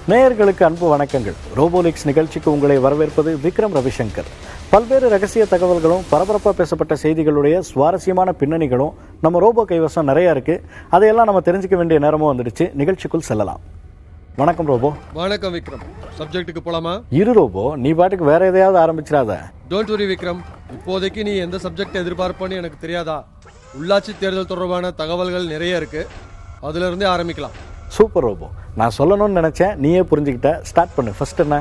நேயர்களுக்கு அன்பு வணக்கங்கள். ரோபோலிக்ஸ் நிகழ்ச்சிக்கு உங்களை வரவேற்பது விக்ரம் ரவிசங்கர். பல்வேறு ரகசிய தகவல்களும் பரபரப்பாக பேசப்பட்ட செய்திகளுடைய சுவாரஸ்யமான பின்னணிகளும் நம்ம ரோபோ கைவசம் நிறையா இருக்குது. அதையெல்லாம் நம்ம தெரிஞ்சுக்க வேண்டிய நேரமும் வந்துடுச்சு. நிகழ்ச்சிக்குள் செல்லலாம். வணக்கம் ரோபோ. வணக்கம் விக்ரம். சப்ஜெக்ட்டுக்கு போலாமா? இரு ரோபோ, நீ பாட்டுக்கு வேற எதையாவது ஆரம்பிச்சிடாத. Don't worry Vikram. இப்போதைக்கு நீ எந்த சப்ஜெக்ட் எதிர்பார்ப்பன்னு எனக்கு தெரியாதா? உள்ளாட்சி தேர்தல் தொடர்பான தகவல்கள் நிறைய இருக்கு, அதுல இருந்தே ஆரம்பிக்கலாம். சூப்பர் ரோபோ, நான் சொல்லணும்னு நினைச்சேன், நீயே புரிஞ்சுக்கிட்ட. ஸ்டார்ட் பண்ணு. ஃபர்ஸ்ட் என்ன?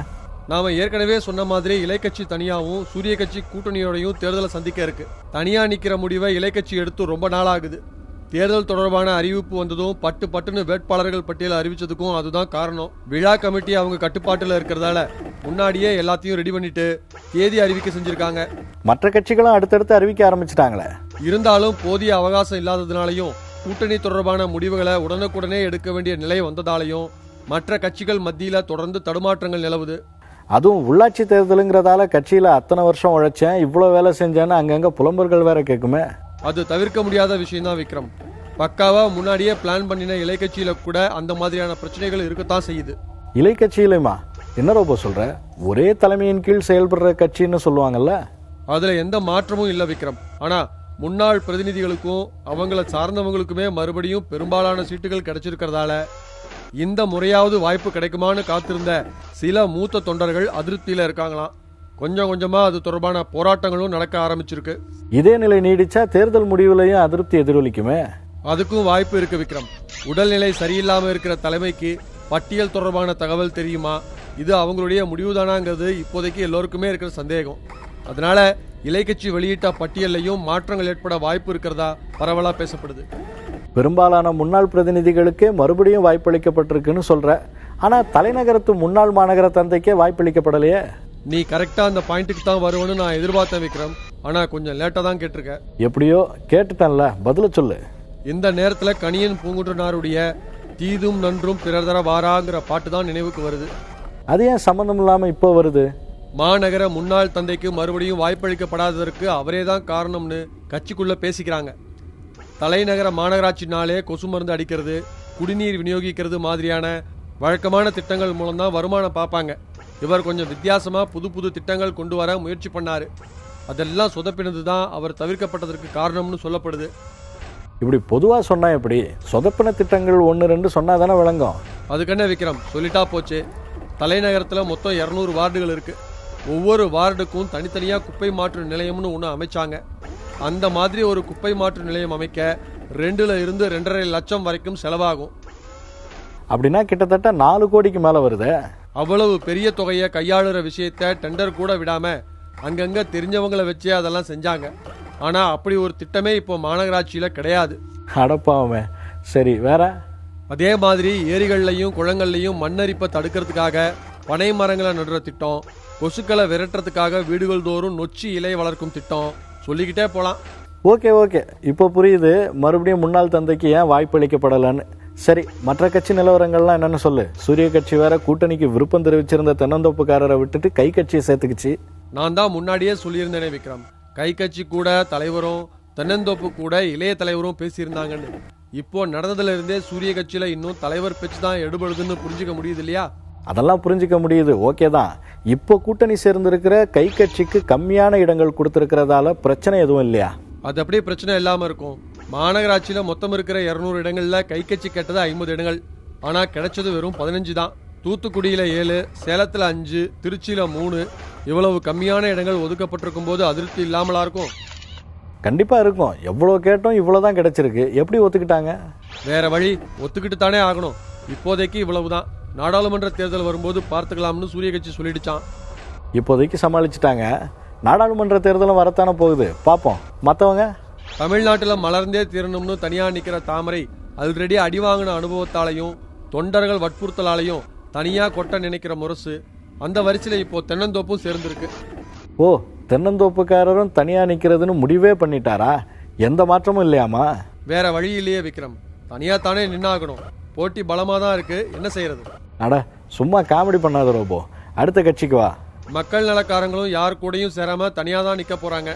நாம ஏற்கனவே சொன்ன மாதிரி இலைக்கட்சி தனியாவும் சூரிய கட்சி கூட்டணியோடையும் தேர்தலை சந்திக்க இருக்கு. தனியா நிக்கிற முடிவை இலைக்கட்சி எடுத்து ரொம்ப நாள் ஆகுது. தேர்தல் தொடர்பான அறிவிப்பு வந்ததும் பட்டுன்னு வேட்பாளர்கள் பட்டியலை அறிவிச்சதுக்கும் அதுதான் காரணம். விழா கமிட்டி அவங்க கட்டுப்பாட்டுல இருக்கிறதால முன்னாடியே எல்லாத்தையும் ரெடி பண்ணிட்டு தேதி அறிவிக்க செஞ்சிருக்காங்க. மற்ற கட்சிகளும் அடுத்தடுத்து அறிவிக்க ஆரம்பிச்சிட்டாங்களே. இருந்தாலும் போதிய அவகாசம் இல்லாததுனாலையும் கூட்டணி தொடர்பான முடிவுகளை உடனுக்குடனே எடுக்க வேண்டிய நிலை வந்ததாலையும் மற்ற கட்சிகள் மத்தியில தொடர்ந்து தடுமாற்றங்கள் நிலவுது. அதுவும் உள்ளாட்சி தேர்தலுங்கிறதால கட்சியில அத்தனை வருஷம் உழைச்சேன், இவ்வளவு வேலை செஞ்சேன்னு அங்கங்க புலம்பர்கள் வேற கேட்குமே. அது தவிர்க்க முடியாத விஷயம் தான் விக்ரம். பக்காவா முன்னாடியே பிளான் பண்ணின இலைக்கட்சியில கூட அந்த மாதிரியான பிரச்சனைகள் இருக்கத்தான் செய்யுது. இலைக்கட்சியிலுமா? என்ன ரோபோ சொல்ற? ஒரே தலைமையின் கீழ் செயல்படுற கட்சின்னு சொல்லுவாங்கல்ல. அதுல எந்த மாற்றமும் இல்ல விக்ரம். ஆனா முன்னாள் பிரதிநிதிகளுக்கும் அவங்கள சார்ந்தவங்களுக்குமே மறுபடியும் பெரும்பாலான சீட்டுகள் கிடைச்சிருக்கிறதால இந்த முறையாவது வாய்ப்பு கிடைக்குமான்னு காத்திருந்த சில மூத்த தொண்டர்கள் அதிருப்தியில இருக்காங்களாம். கொஞ்சம் கொஞ்சமா அது தொடர்பான போராட்டங்களும் நடக்க ஆரம்பிச்சிருக்கு. இதே நிலை நீடிச்சா தேர்தல் முடிவுலையும் அதிருப்தி எதிரொலிக்குமே. அதுக்கும் வாய்ப்பு இருக்கு விக்ரம். உடல்நிலை சரியில்லாம இருக்கிற தலைமைக்கு பட்டியல் தொடர்பான தகவல் தெரியுமா? இது அவங்களுடைய முடிவுதானாங்கிறது இப்போதைக்கு எல்லோருக்குமே இருக்கிற சந்தேகம். அதனால இலைக்கட்சி வெளியிட்ட பட்டியலையும் மாற்றங்கள் ஏற்பட வாய்ப்பு இருக்கிறதா பரவலா பேசப்படுது. பெரும்பாலான முன்னாள் பிரதிநிதிகளுக்கே மறுபடியும் வாய்ப்பளிக்கப்பட்டிருக்குன்னு சொல்ற. ஆனா தலைநகரத்து முன்னாள் மாநகர தந்தைக்கே வாய்ப்பளிக்கப்படலையே. நீ கரெக்டா அந்த பாயிண்ட்டுக்கு தான் வருவன்னு நான் எதிர்பார்த்தேன் விக்ரம். ஆனா கொஞ்சம் லேட்டா தான் கேட்டிருக்க. எப்படியோ கேட்டுட்டேன்ல, பதில சொல்லு. இந்த நேரத்துல கணியன் பூங்குன்றனாருடைய தீதும் நன்றும் பிறர் தர வாராங்கிற பாட்டு தான் நினைவுக்கு வருது. அது ஏன் சம்பந்தம் இல்லாம இப்போ வருது? மாநகர முன்னாள் தந்தைக்கு மறுபடியும் வாய்ப்பளிக்கப்படாததற்கு அவரே தான் காரணம்னு கட்சிக்குள்ள பேசிக்கிறாங்க. தலைநகர மாநகராட்சினாலே கொசு மருந்து அடிக்கிறது, குடிநீர் விநியோகிக்கிறது மாதிரியான வழக்கமான திட்டங்கள் மூலம் தான் வருமானம் பார்ப்பாங்க. இவர் கொஞ்சம் வித்தியாசமா புது திட்டங்கள் கொண்டு வர முயற்சி பண்ணாரு. அதெல்லாம் சொதப்பினது தான் அவர் தவிர்க்கப்பட்டதற்கு காரணம்னு சொல்லப்படுது. இப்படி பொதுவா சொன்னா எப்படி? சொதப்பின திட்டங்கள் 1-2 சொன்னா தானே விளங்கும். அதுக்கென்ன விக்ரம், சொல்லிட்டா போச்சு. தலைநகரத்துல மொத்தம் 200 வார்டுகள் இருக்கு. ஒவ்வொரு வார்டுக்கும் தனித்தனியா குப்பை மாற்று நிலையம்னு ஒன்று அமைச்சாங்க. அந்த மாதிரி ஒரு குப்பை மாற்று நிலையம் அமைக்க 2 இருந்து 2.5 லட்சம் வரைக்கும் செலவாகும். அப்படின்னா கிட்டத்தட்ட 4 கோடிக்கு மேல வருது. அவ்வளவு பெரிய தொகையை கையாளுற விஷயத்த டெண்டர் கூட விடாம அங்கங்க தெரிஞ்சவங்களை வச்சே அதெல்லாம் செஞ்சாங்க. ஆனா அப்படி ஒரு திட்டமே இப்போ மாநகராட்சியில கிடையாது. அடப்பாவே. சரி, வேற? அதே மாதிரி ஏரிகள்லையும் குளங்கள்லையும் மண்ணரிப்பை தடுக்கிறதுக்காக பனை மரங்களை நடுற திட்டம், கொசுக்களை விரட்டுறதுக்காக வீடுகள் தோறும் நொச்சி இலை வளர்க்கும் திட்டம், சொல்லிக்கிட்டே போலாம். ஓகே, இப்போ புரியுது மறுபடியும் முன்னாள் தந்தைக்கு ஏன் வாய்ப்பளிக்கப்படலன்னு. சரி, மற்ற கட்சி நிலவரங்கள்லாம் என்னன்னு சொல்லு. சூரிய கட்சி வேற கூட்டணிக்கு விருப்பம் தெரிவிச்சிருந்த தென்னந்தோப்புக்காரரை விட்டுட்டு கை கட்சியை சேர்த்துக்குச்சு. நான் தான் முன்னாடியே சொல்லியிருந்தேனே விக்ரம், கை கட்சி கூட தலைவரும் தென்னந்தோப்பு கூட இளைய தலைவரும் பேசியிருந்தாங்கன்னு. இப்போ நடந்ததுல இருந்தே சூரிய கட்சியில இன்னும் தலைவர் பேச்சு தான் எடுபடுதுன்னு புரிஞ்சுக்க முடியுது இல்லையா? அதெல்லாம் புரிஞ்சுக்க முடியுது, ஓகே தான். இப்போ கூட்டணி சேர்ந்திருக்கிற கை கட்சிக்கு கம்மியான இடங்கள் கொடுத்திருக்கிறதால பிரச்சனை எதுவும் இல்லையா? அது அப்படியே பிரச்சனை இல்லாம இருக்கும். மாநகராட்சியில மொத்தம் இருக்கிற 200 இடங்கள்ல கை கட்சி கேட்டது 50 இடங்கள். ஆனா கிடைச்சது வெறும் 15 தான். தூத்துக்குடியில 7, சேலத்துல 5, திருச்சியில 3, இவ்வளவு கம்மியான இடங்கள் ஒதுக்கப்பட்டிருக்கும் போது அதிருப்தி இல்லாமலா இருக்கும்? கண்டிப்பா இருக்கும். எவ்வளவு கேட்டோம் இவ்வளவுதான் கிடைச்சிருக்கு. எப்படி ஒத்துக்கிட்டாங்க? வேற வழி, ஒத்துக்கிட்டு தானே ஆகணும். இப்போதைக்கு இவ்வளவுதான். நாடாளுமன்ற தேர்தல் வரும்போது பார்த்துக்கலாம்னு சூரிய கட்சி சொல்லிடுச்சான். இப்போதைக்கு சமாளிச்சுட்டாங்க. நாடாளுமன்ற தேர்தலும் வரத்தானே போகுது, பார்ப்போம். மற்றவங்க? தமிழ்நாட்டில் மலர்ந்தே தீரணும்னு தனியா நிக்கிற தாமரை ஆல்ரெடி அடிவாங்கின அனுபவத்தாலையும் தொண்டர்கள் வற்புறுத்தலாலையும் தனியா கொட்ட நினைக்கிற முரசு, அந்த வரிசையில இப்போ தென்னந்தோப்பும் சேர்ந்திருக்கு. ஓ, தென்னந்தோப்புக்காரரும் தனியா நிக்கிறதுன்னு முடிவே பண்ணிட்டாரா? எந்த மாற்றமும் இல்லையாமா? வேற வழி இல்லையே விக்ரம், தனியா தானே நின்னாகணும். போட்டி பலமாக தான் இருக்கு, என்ன செய்யறது? அட சும்மா காமெடி பண்ணாத ரோபோ, அடுத்த கட்சிக்கு வா. மக்கள் நலக்காரங்களும் யார் கூடயும் சேராம தனியாக தான் நிற்க போறாங்க.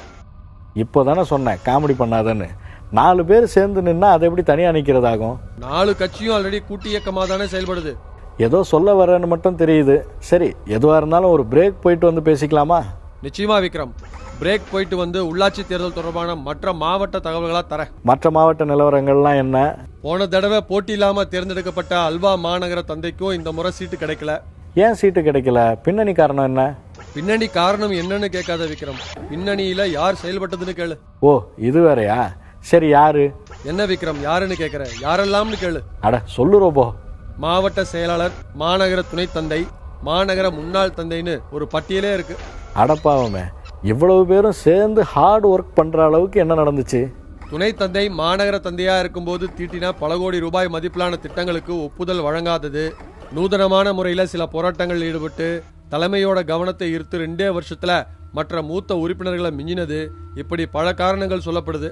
இப்போ தானே சொன்னேன் காமெடி பண்ணாதன்னு. 4 பேர் சேர்ந்து நின்னா அது எப்படி தனியாக நிற்கிறதாகும்? 4 கட்சியும் ஆல்ரெடி கூட்டு இயக்கமாக தானே செயல்படுது. ஏதோ சொல்ல வரேன்னு மட்டும் தெரியுது. சரி, எதுவாக இருந்தாலும் ஒரு பிரேக் போயிட்டு வந்து பேசிக்கலாமா? நிச்சயமா விக்ரம், பிரேக் போயிட்டு வந்து உள்ளாட்சி தேர்தல் தொடர்பான மற்ற மாவட்ட தகவல்களா தர. மற்ற மாவட்ட நிலவரங்கள்லாம் என்ன? போன தடவை போட்டி இல்லாம தேர்ந்தெடுக்கப்பட்ட அல்வா மாநகர தந்தைக்கும் இந்த முறை சீட்டு கிடைக்கல. ஏன் சீட்டு கிடைக்கல? பின்னணி காரணம் என்ன? பின்னணி காரணம் என்னன்னு கேட்காத விக்ரம், பின்னணியில யார் செயல்பட்டதுன்னு கேளு. ஓ, இது வேறயா? சரி, யாரு? என்ன விக்ரம் யாருன்னு கேட்கற? யாரெல்லாம்னு கேளு. அட சொல்லு ரோபோ. மாவட்ட செயலாளர், மாநகர துணை தந்தை, மாநகர முன்னாள் தந்தைன்னு ஒரு பட்டியலே இருக்கு. அடப்பாவமே, இவ்வளவு பேரும் சேர்ந்து ஹார்ட் ஒர்க் பண்ற அளவுக்கு என்ன நடந்துச்சு? துணை தந்தை மாநகர தந்தையா இருக்கும்போது தீட்டின பல கோடி ரூபாய் மதிப்பிலான திட்டங்களுக்கு ஒப்புதல் வழங்காதது, நூதனமான முறையில சில போராட்டங்கள் ஈடுபட்டு தலைமையோட கவனத்தை ஈர்த்து 2 வருஷத்துல மற்ற மூத்த உறுப்பினர்களை மிஞ்சினது, இப்படி பல காரணங்கள் சொல்லப்படுது.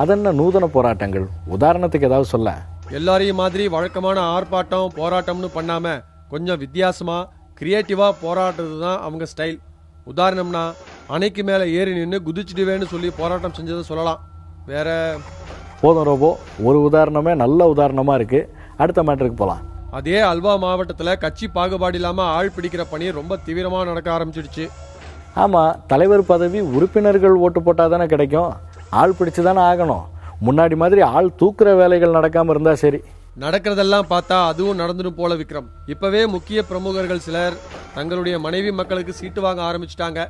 அதென்ன நூதன போராட்டங்கள்? உதாரணத்துக்கு ஏதாவது சொல்ல. எல்லாரையும் மாதிரி வழக்கமான ஆர்ப்பாட்டம் போராட்டம்னு பண்ணாம கொஞ்சம் வித்தியாசமா கிரியேட்டிவா போராடுறது தான் அவங்க ஸ்டைல். உதாரணம்னா அணைக்கு மேல ஏறி நின்று குதிச்சுடுவேன்னு சொல்லி போராட்டம் செஞ்சதை சொல்லலாம். வேற போதும் ரோபோ, ஒரு உதாரணமே நல்ல உதாரணமா இருக்கு. அடுத்த மேட்டருக்கு போலாம். அதே அல்வா மாவட்டத்துல கட்சி பாகுபாடு இல்லாம ஆள் பிடிக்கிற பணி ரொம்ப தீவிரமா நடக்க ஆரம்பிச்சிடுச்சு. ஆமா, தலைவர் பதவி உறுப்பினர்கள் ஓட்டு போட்டா தானே கிடைக்கும். ஆள் பிடிச்சு தானே ஆகணும். முன்னாடி மாதிரி ஆள் தூக்குற வேலைகள் நடக்காம இருந்தா சரி. நடக்கிறதெல்லாம் பார்த்தா அதுவும் நடந்துடும் போல விக்ரம். இப்பவே முக்கிய பிரமுகர்கள் சிலர் தங்களுடைய மனைவி மக்களுக்கு சீட்டு வாங்க ஆரம்பிச்சிட்டாங்க.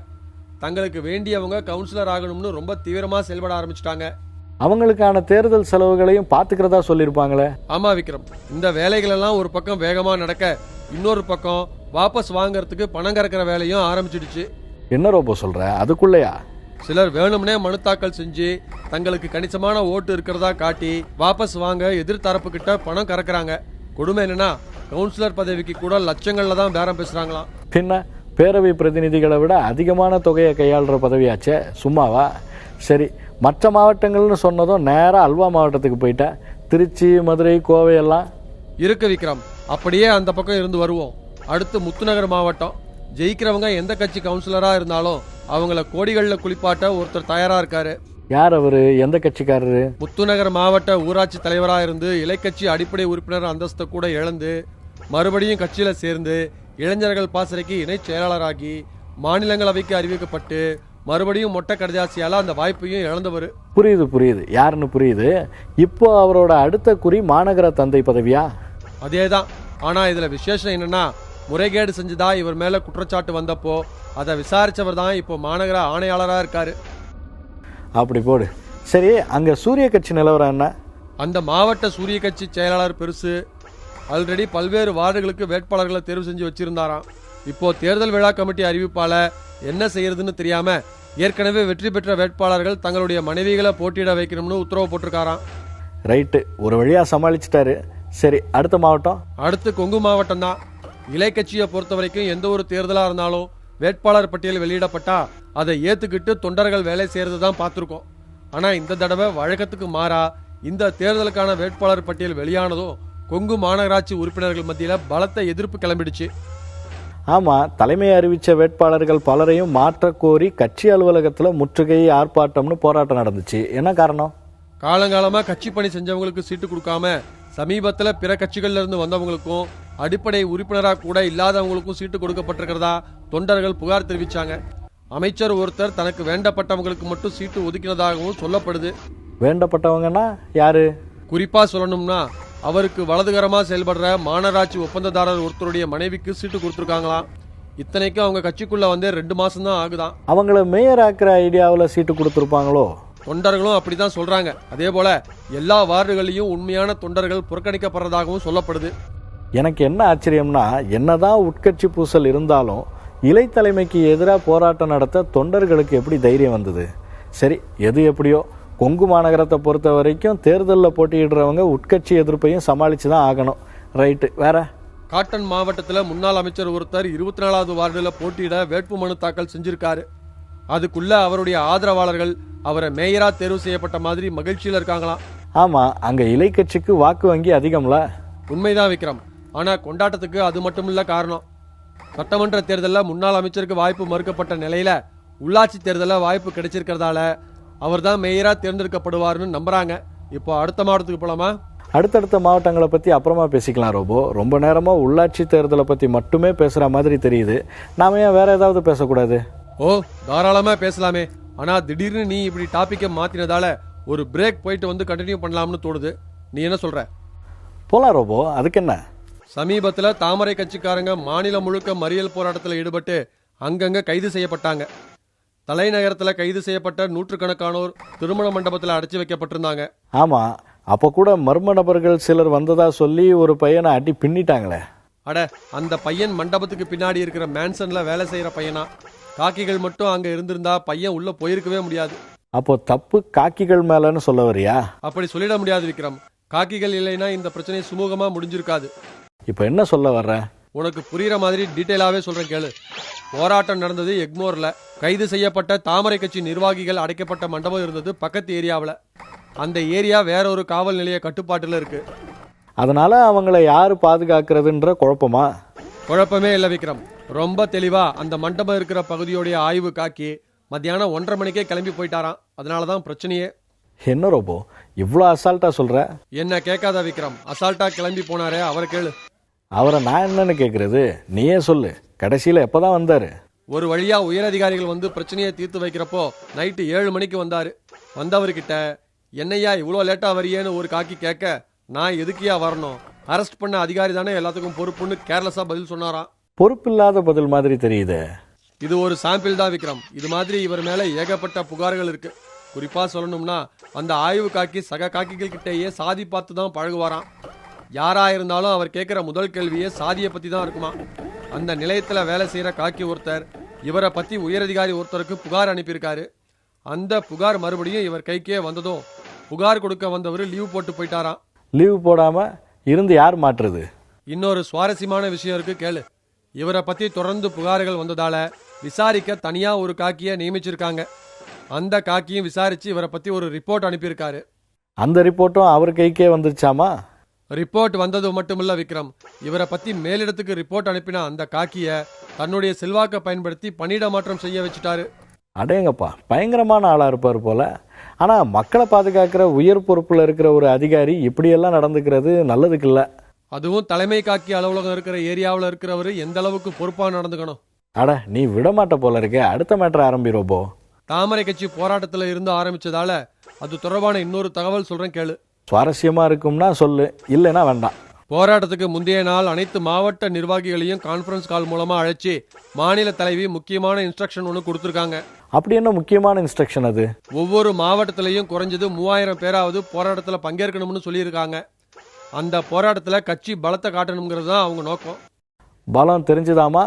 தங்களுக்கு வேண்டியவங்க கவுன்சிலர் ஆகணும்னு ரொம்ப தீவிரமா செயல்பட ஆரம்பிச்சிட்டாங்க. அவங்களுக்கான தேர்தல் செலவுகளையும் பாத்துக்கிறதா சொல்லியிருப்பாங்களே. ஆமா விக்ரம், இந்த வேலைகள் எல்லாம் ஒரு பக்கம் வேகமா நடக்க, இன்னொரு பக்கம் வாபஸ் வாங்கறதுக்கு பணம் கறக்கிற வேலையும் ஆரம்பிச்சிடுச்சு. என்ன ரோபோ சொல்ற? அதுக்குள்ளயா? சிலர் வேணும்னே மனு தாக்கல் செஞ்சு தங்களுக்கு கணிசமான ஓட்டு இருக்கிறதா காட்டி வாபஸ் வாங்க எதிர்த்தரப்பு கிட்ட பணம் கறக்குறாங்க. கொடுமை என்னன்னா, கவுன்சிலர் பதவிக்கு கூட லட்சங்கள்ல தான் பேரம் பேசுறாங்களாம். பின்ன பேரவை பிரதிநிதிகளை விட அதிகமான தொகையை கையாளுற பதவியாச்சே, சும்மாவா? சரி, மற்ற மாவட்டங்கள்னு சொன்னதும் நேரா அல்வா மாவட்டத்துக்கு போயிட்டா. திருச்சி, மதுரை, கோவை எல்லாம் இருக்கு விக்ரம். அப்படியே அந்த பக்கம் இருந்து வருவோம். அடுத்து முத்துநகர் மாவட்டம். ஜெயிக்கிறவங்க எந்த கட்சி கவுன்சிலரா இருந்தாலும் அவங்கள கோடிகள்ல குளிப்பாட்ட ஒருத்தர் தயாரா இருக்காரு. யார் அவரு? எந்த கட்சிக்காரரு? முத்துநகர் மாவட்ட ஊராட்சி தலைவரா இருந்து இலைக்கட்சி அடிப்படை உறுப்பினர் அந்தஸ்தை கூட இழந்து மறுபடியும் கட்சியில சேர்ந்து இளைஞர்கள் பாசறைக்கு இணை செயலாளராகி மாநிலங்களவைக்கு அறிவிக்கப்பட்டு மறுபடியும் மொட்டை கடைசியால அந்த வாய்ப்பையும் இழந்தவர். புரியுது, யாருன்னு புரியுது. இப்போ அவரோட அடுத்த குறி மாநகர தந்தை பதவியா? அதேதான். ஆனா இதுல விசேஷம் என்னன்னா, முறைகேடு செஞ்சதா இவர் மேல குற்றச்சாட்டு வந்தப்போ அதை விசாரிச்சவர் தான் இப்போ மாநகர ஆணையாளரா இருக்காரு. அப்படி போடு. சரி, அங்க சூரிய கட்சி நிலவரம் என்ன? அந்த மாவட்ட சூரிய கட்சி செயலாளர் பெருசு. ஆல்ரெடி பல்வேறு வார்டுகளுக்கு வேட்பாளர்களை தேர்வு செஞ்சு வச்சிருந்தாராம். இப்போ தேர்தல் விழா கமிட்டி அறிவிப்பால என்ன செய்யறதுன்னு தெரியாம ஏற்கனவே வெற்றி பெற்ற வேட்பாளர்கள் தங்களுடைய மனைவிகளை போட்டியிட வைக்கணும்னு உத்தரவு போட்டிருக்காராம். ரைட்டு, ஒரு வழியா சமாளிச்சுட்டாரு. சரி, அடுத்த மாவட்டம். அடுத்து கொங்கு மாவட்டம் தான். இலை கட்சியை பொறுத்த வரைக்கும் எந்த ஒரு தேர்தலா இருந்தாலும் வேட்பாளர் பட்டியல் வெளியிடப்பட்டா அதை ஏத்துக்கிட்டு தொண்டர்கள் வேலை செய்யறது தான் பார்த்திருக்கோம். ஆனா இந்த தடவை வழக்கத்துக்கு மாறா இந்த தேர்தலுக்கான வேட்பாளர் பட்டியல் வெளியானதும் கொங்கு மாநகராட்சி உறுப்பினர்கள் மத்தியில பலத்த எதிர்ப்பு கிளம்பிடுச்சு. ஆமா, தலைமை அறிவிச்ச வேட்பாளர்கள் பலரையும் மாற்ற கோரி கட்சி அலுவலகத்துல முற்றுகை, ஆர்ப்பாட்டம்னு போராட்டம் நடந்துச்சு. என்ன காரணம்? காலங்காலமா கட்சி பணி செஞ்சவங்களுக்கு சீட்டு கொடுக்காம சமீபத்துல பிற கட்சிகள்ல இருந்து வந்தவங்களுக்கும் அடிப்படை உறுப்பினரா கூட இல்லாதவங்களுக்கும் சீட்டு கொடுக்கப்பட்டிருக்கிறதா தொண்டர்கள் புகார் தெரிவிச்சாங்க. அமைச்சர் ஒருத்தர் தனக்கு வேண்டப்பட்டவங்களுக்கு மட்டும் சீட்டு ஒதுக்கினதாகவும் சொல்லப்படுது. வேண்டப்பட்டவங்கன்னா யாரு? குறிப்பா சொல்லணும்னா, அவருக்கு வலதுகரமா செயல்படுற மாநகராட்சி ஒப்பந்ததாரர் ஒருத்தருடைய மனைவிக்கு சீட்டு கொடுத்துருக்காங்களாம். இத்தனைக்கும் அவங்க கட்சிக்குள்ள வந்து 2 மாசம் தான் ஆகுதான். அவங்கள மேயர் ஆக்குற ஐடியாவில் சீட்டு கொடுத்துருப்பாங்களோ? தொண்டர்களும் அப்படிதான் சொல்றாங்க. அதே போல எல்லா வார்டுகளையும் உண்மையான தொண்டர்கள் புறக்கணிக்கப்படுறதாகவும் சொல்லப்படுது. எனக்கு என்ன ஆச்சரியம்னா, என்னதான் உட்கட்சி பூசல் இருந்தாலும் இலை தலைமைக்கு எதிராக போராட்டம் நடத்த தொண்டர்களுக்கு எப்படி தைரியம் வந்தது? சரி, எது எப்படியோ, கொங்கு மாநகரத்தை பொறுத்த வரைக்கும் தேர்தலில் போட்டியிடுறவங்க உட்கட்சி எதிர்ப்பையும் சமாளிச்சு தான் ஆகணும். ரைட்டு, வேற? காட்டன் மாவட்டத்துல முன்னாள் அமைச்சர் ஒருத்தர் 24வது வார்டுல போட்டியிட வேட்பு மனு தாக்கல் செஞ்சிருக்காரு. அதுக்குள்ள அவருடைய ஆதரவாளர்கள் அவரை மேயரா தேர்வு செய்யப்பட்ட மாதிரி மகிழ்ச்சியில இருக்காங்களாம். ஆமா, அங்க இலை கட்சிக்கு வாக்கு வங்கி அதிகம்ல. உண்மைதான் விக்ரம். ஆனா கொண்டாட்டத்துக்கு அது மட்டும் இல்ல காரணம். சட்டமன்ற தேர்தலில் முன்னாள் அமைச்சருக்கு வாய்ப்பு மறுக்கப்பட்ட நிலையில உள்ளாட்சி தேர்தலில் வாய்ப்பு கிடைச்சிருக்கிறதால அவர் தான் மேயரா தேர்ந்தெடுக்கப்படுவார்னு நம்புறாங்க. இப்போ அடுத்த மாவட்டத்துக்கு போலாமா? அடுத்தடுத்த மாவட்டங்களை பற்றி அப்புறமா பேசிக்கலாம் ரோபோ. ரொம்ப நேரமாக உள்ளாட்சி தேர்தலை பற்றி மட்டுமே பேசுகிற மாதிரி தெரியுது. நாம ஏன் வேற ஏதாவது பேசக்கூடாது? ஓ, தாராளமா பேசலாமே. ஆனா திடீர்னு நீ இப்படி டாபிக்கை மாத்தினதால ஒரு பிரேக் போயிட்டு வந்து கண்டினியூ பண்ணலாம்னு தோணுது. நீ என்ன சொல்ற? போலாம் ரோபோ, அதுக்கு என்ன? சமீபத்துல தாமரை கட்சிக்காரங்க மாநிலம் முழுக்க மறியல் போராட்டத்தில் ஈடுபட்டு அங்கங்க கைது செய்யப்பட்டாங்க. தலைநகரத்துல கைது செய்யப்பட்ட நூற்றுக்கணக்கானோர் திருமண மண்டபத்தில் அடைச்சி வைக்கப்பட்டிருந்தாங்க. ஆமாம், அப்போ கூட மர்ம நபர்கள் சிலர் வந்ததா சொல்லி ஒரு பையனை அடி பின்னிட்டாங்களே. அட, அந்த பையன் மண்டபத்துக்கு பின்னாடி இருக்கிற மேன்சன்ல வேலை செய்யற பையனா? காக்கிகள் மட்டும் அங்க இருந்திருந்தா பையன் உள்ள போயிருக்கவே முடியாது. அப்போ தப்பு காக்கிகள் மேலன்னு சொல்ல வரியா? அப்படி சொல்லிட முடியாது விக்ரம். காக்கிகள் இல்லைன்னா இந்த பிரச்சனை சுமூகமா முடிஞ்சிருக்காது. இப்போ என்ன சொல்ல வர்ற? உனக்கு புரியுற மாதிரி டீட்டெயிலாவே சொல்றேன் கேளு. போராட்டம் நடந்தது எக்மோர்ல. கைது செய்யப்பட்ட தாமரை கட்சி நிர்வாகிகள் அடைக்கப்பட்ட மண்டபம் இருந்தது பக்கத்து ஏரியாவில். அந்த ஏரியா வேற ஒரு காவல் நிலைய கட்டுப்பாட்டுல இருக்கு. அதனால அவங்கள யாரு பாதுகாக்கிறதுன்ற குழப்பமா? குழப்பமே இல்லை விக்ரம். ரொம்ப தெளிவா அந்த மண்டபம் இருக்கிற பகுதியோடைய ஆய்வு காக்கி மத்தியானம் 1:30 மணிக்கே கிளம்பி போயிட்டாராம். அதனாலதான் பிரச்சனையே. என்ன ரோபோ இவ்வளோ அசால்ட்டா சொல்ற? என்ன கேட்காத விக்ரம். அசால்ட்டா கிளம்பி போனாரே, அவரை கேளு. அவரை நான் என்னன்னு கேட்கறது? நீயே சொல்லு. கடைசியில் எப்போதான் வந்தாரு? ஒரு வழியா உயரதிகாரிகள் வந்து பிரச்சனையை தீர்த்து வைக்கிறப்போ நைட்டு 7 மணிக்கு வந்தாரு. வந்தவர்கிட்ட என்னையா இவ்வளோ லேட்டா வரியேன்னு ஒரு காக்கி கேட்க, நான் எதுக்கியா வரணும், அரெஸ்ட் பண்ண அதிகாரி தானே எல்லாத்துக்கும் பொறுப்புன்னு கேர்லெஸ்ஸா பதில் சொன்னாராம். பொறுப்பில்லாத பதில் மாதிரி தெரியுது. இது ஒரு சாம்பிள் தான் விக்ரம். இது மாதிரி இவர் மேல ஏகப்பட்ட புகார்கள் இருக்கு. குறிப்பா சொல்லணும்னா அந்த ஆய்வு காக்கி சக காக்கிகள் கிட்டேயே சாதி பார்த்து தான் பழகுவாராம். யாரா இருந்தாலும் அவர் கேட்கிற முதல் கேள்வியே சாதியை பத்தி தான் இருக்குமா. அந்த நிலையத்துல வேலை செய்யற காக்கி ஒருத்தர் இவரை பத்தி உயரதிகாரி ஒருத்தருக்கு புகார் அனுப்பியிருக்காரு. அந்த புகார் மறுபடியும் இவர் கைக்கே வந்ததும் புகார் கொடுக்க வந்தவர் லீவ் போட்டு போயிட்டாராம். லீவு போடாம இருந்து யார் மாற்றுறது? இன்னொரு சுவாரஸ்யமான விஷயம் இருக்கு கேளு. இவரை பத்தி தொடர்ந்து புகார்கள் வந்ததால விசாரிக்க தனியா ஒரு காக்கிய நியமிச்சிருக்காங்க. அந்த காக்கியும் விசாரிச்சு இவரை பத்தி ஒரு ரிப்போர்ட் அனுப்பியிருக்காரு. அந்த ரிப்போர்ட்டும் அவர் கைக்கே வந்துருச்சாமா? ரிப்போர்ட் வந்தது மட்டுமில்ல விக்ரம், இவரை பத்தி மேலிடத்துக்கு ரிப்போர்ட் அனுப்பின அந்த காக்கிய தன்னுடைய செல்வாக்கை பயன்படுத்தி பணியிட மாற்றம் செய்ய வச்சுட்டாரு. அடேங்கப்பா, பயங்கரமான ஆளா இருப்பார் போல. ஆனா மக்களை பாதுகாக்கிற உயர் பொறுப்புல இருக்கிற ஒரு அதிகாரி இப்படியெல்லாம் நடந்துக்கிறது நல்லதுக்கு இல்ல. அதுவும் தலைமை காக்கி அலுவலகம் இருக்கிற ஏரியாவில் இருக்கிறவரு எந்த அளவுக்கு பொறுப்பா நடந்துக்கணும். அட, நீ விடமாட்ட போல இருக்கே. அடுத்த மேட்டர் ஆரம்பி ரோபோ. தாமரை கட்சி போராட்டத்துல இருந்து ஆரம்பிச்சதால அது தொடர்பான இன்னொரு தகவல் சொல்றேன் கேளு. சுவாரஸ்யமா இருக்கும்னா சொல்லு, இல்லைன்னா வேண்டாம். போராட்டத்துக்கு முந்தைய நாள் அனைத்து மாவட்ட நிர்வாகிகளையும் கான்ஃபரன்ஸ் கால் மூலமா அழைச்சி மாநில தலைவி முக்கியமான இன்ஸ்ட்ரக்ஷன் ஒன்று கொடுத்துருக்காங்க. அப்படி என்ன முக்கியமான இன்ஸ்ட்ரக்ஷன் அது? ஒவ்வொரு மாவட்டத்திலையும் குறைஞ்சது 3000 பேராவது போராட்டத்தில் பங்கேற்கணும்னு சொல்லியிருக்காங்க. அந்த போராட்டத்துல கட்சி பலத்தை காட்டணுங்கிறது தான் அவங்க நோக்கம். பலம் தெரிஞ்சுதாமா?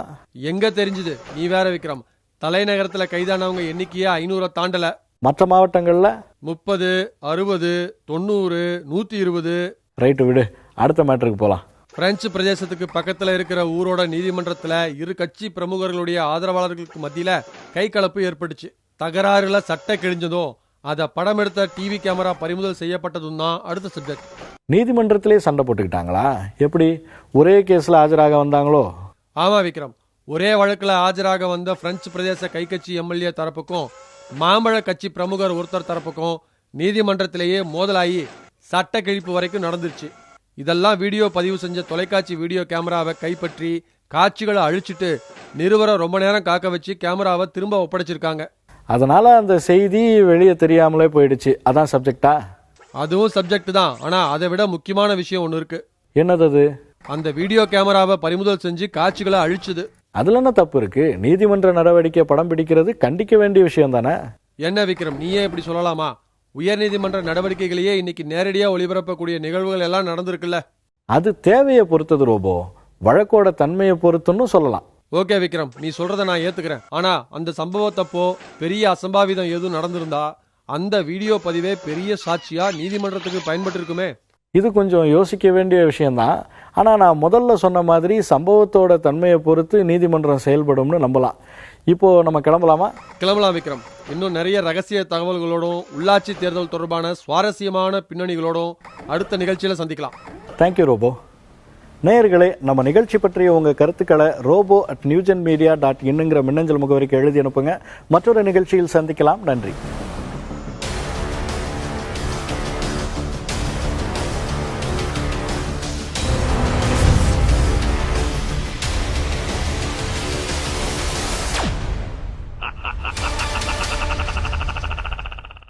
எங்க தெரிஞ்சுது, நீ வேற விக்ரம். தலைநகரத்துல கைதானவங்க எண்ணிக்கையே 500 தாண்டல. மற்ற மாவட்டங்கள்ல 30, 60, 90, 120. ரைட்டு, விடு. அடுத்த மேட்டருக்கு போலாம். பிரெஞ்சு பிரதேசத்துக்கு பக்கத்துல இருக்கிற ஊரோட நீதிமன்றத்துல இரு கட்சி பிரமுகர்களுடைய ஆதரவாளர்களுக்கு மத்தியில கை கலப்பு ஏற்பட்டுச்சு. தகராறுல சட்டை கிழிஞ்சதும் அதை படம் எடுத்த டிவி கேமரா பறிமுதல் செய்யப்பட்டதும் தான் அடுத்த சப்ஜெக்ட். நீதிமன்றத்திலே சண்டை போட்டுக்கிட்டாங்களா? எப்படி, ஒரே கேஸ்ல ஆஜராக வந்தாங்களோ? ஆமா விக்ரம், ஒரே வழக்குல ஆஜராக வந்த பிரெஞ்சு பிரதேச கைக்கட்சி எம்எல்ஏ தரப்புக்கும் மாம்பழ கட்சி பிரமுகர் ஒருத்தர் தரப்புக்கும் நீதிமன்றத்திலேயே மோதலாகி சட்ட கிழிப்பு வரைக்கும் நடந்துருச்சு. இதெல்லாம் வீடியோ பதிவு செஞ்ச தொலைக்காட்சி வீடியோ கேமராவை கைப்பற்றி காட்சிகளை அழிச்சிட்டு நிருபரை ரொம்ப நேரம் காக்க வச்சு கேமராவை திரும்ப ஒப்படைச்சிருக்காங்க. அதனால அந்த செய்தி வெளியே தெரியாமலே போயிடுச்சு. அதான் சப்ஜெக்டா? அதுவும் சப்ஜெக்ட் தான். ஆனா அதை விட முக்கியமான விஷயம் ஒன்று இருக்கு. என்னது அது? அந்த வீடியோ கேமராவை பறிமுதல் செஞ்சு காட்சிகளை அழிச்சது. அதுல என்ன தப்பு இருக்கு? நீதிமன்ற நடவடிக்கை படம் பிடிக்கிறது கண்டிக்க வேண்டிய விஷயம் தானே? என்ன விக்ரம், நீயே இப்படி சொல்லலாமா? உயர்நீதிமன்ற நடவடிக்கைகளையே இன்னைக்கு நேரடியா ஒளிபரப்பக்கூடிய நிகழ்வுகள் எல்லாம் நடந்திருக்குல்ல. அது தேவையை பொறுத்தது ரோபோ, வழக்கோட தன்மையை பொறுத்துன்னு சொல்லலாம். ஓகே விக்ரம், நீ சொல்றத நான் ஏத்துக்கிறேன். ஆனா அந்த சம்பவத்தப்போ பெரிய அசம்பாவிதம் எதுவும் நடந்திருந்தா அந்த வீடியோ பதிவே பெரிய சாட்சியா நீதிமன்றத்துக்கு பயன்பட்டு இருக்குமே. இது கொஞ்சம் யோசிக்க வேண்டிய விஷயம்தான். ஆனா நான் முதல்ல சொன்ன மாதிரி சம்பவத்தோட தன்மையை பொறுத்து நீதிமன்றம் செயல்படும்னு நம்பலாம். இப்போ நம்ம கிளம்பலாமா? கிளம்பலாம் விக்ரம். இன்னும் நிறைய ரகசிய தகவல்களோடும் உள்ளாட்சி தேர்தல் தொடர்பான சுவாரஸ்யமான பின்னணிகளோடும் அடுத்த நிகழ்ச்சியில சந்திக்கலாம். Thank you robo. நேயர்களே, நம்ம நிகழ்ச்சி பற்றிய உங்கள் கருத்துக்களை robo@newgenmedia.in மின்னஞ்சல் முகவரிக்கு எழுதி அனுப்புங்க. மற்றொரு நிகழ்ச்சியில் சந்திக்கலாம். நன்றி.